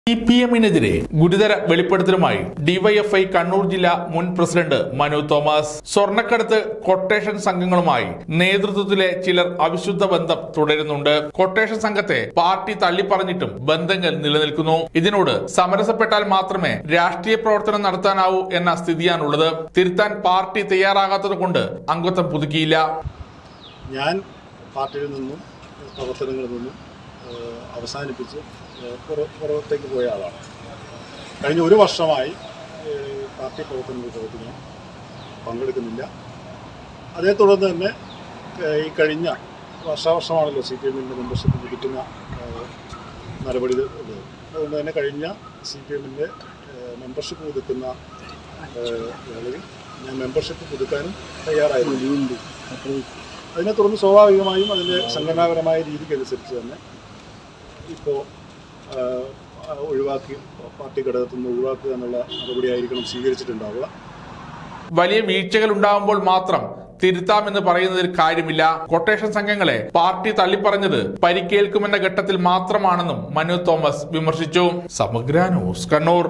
CPM-നെതിരെ ഗുരുതര വെളിപ്പെടുത്തലുമായി ഡിവൈഎഫ്ഐ കണ്ണൂർ ജില്ലാ മുൻ പ്രസിഡന്റ് മനു തോമസ്. സ്വർണ്ണക്കടത്ത് കൊട്ടേഷൻ സംഘങ്ങളുമായി നേതൃത്വത്തിലെ ചിലർ അവിശുദ്ധ ബന്ധം തുടരുന്നുണ്ട്. കൊട്ടേഷൻ സംഘത്തെ പാർട്ടി തള്ളിപ്പറഞ്ഞിട്ടും ബന്ധങ്ങൾ നിലനിൽക്കുന്നു. ഇതിനോട് സമരസപ്പെട്ടാൽ മാത്രമേ രാഷ്ട്രീയ പ്രവർത്തനം നടത്താനാവൂ എന്ന സ്ഥിതിയാണുള്ളത്. തിരുത്താൻ പാർട്ടി തയ്യാറാകാത്തത് കൊണ്ട് അംഗത്വം പുതുക്കിയില്ല. ഞാൻ പാർട്ടിയിൽ നിന്നും പ്രവർത്തനങ്ങളിൽ നിന്നും അവസാനിപ്പിച്ച് പുറത്തേക്ക് പോയ ആളാണ്. കഴിഞ്ഞ ഒരു വർഷമായി പാർട്ടി പ്രവർത്തനത്തിൽ ഞാൻ പങ്കെടുക്കുന്നില്ല. അതേ തുടർന്ന് തന്നെ ഈ കഴിഞ്ഞ വർഷാവർഷമാണല്ലോ CPM-ൻ്റെ മെമ്പർഷിപ്പ് പുതുക്കുന്ന നടപടി ഉള്ളത്. അതുകൊണ്ട് തന്നെ കഴിഞ്ഞ CPM-ൻ്റെ മെമ്പർഷിപ്പ് പുതുക്കുന്ന വേളയിൽ ഞാൻ മെമ്പർഷിപ്പ് പുതുക്കാനും തയ്യാറായിരുന്നു. അതിനെ തുടർന്ന് സ്വാഭാവികമായും അതിൻ്റെ സംഘടനാപരമായ രീതിക്കനുസരിച്ച് തന്നെ ഇപ്പോൾ ഒഴിവാക്കി പാർട്ടി ഘടകത്തിൽ നിന്ന് ഒഴിവാക്കുക എന്നുള്ള നടപടിയായിരിക്കണം സ്വീകരിച്ചിട്ടുണ്ടാവുക. വലിയ വീഴ്ചകൾ ഉണ്ടാകുമ്പോൾ മാത്രം തിരുത്താമെന്ന് പറയുന്നതിൽ കാര്യമില്ല. കൊട്ടേഷൻ സംഘങ്ങളെ പാർട്ടി തള്ളിപ്പറഞ്ഞത് പരിക്കേൽക്കുമെന്ന ഘട്ടത്തിൽ മാത്രമാണെന്നും മനു തോമസ് വിമർശിച്ചു. സമഗ്ര ന്യൂസ്, കണ്ണൂർ.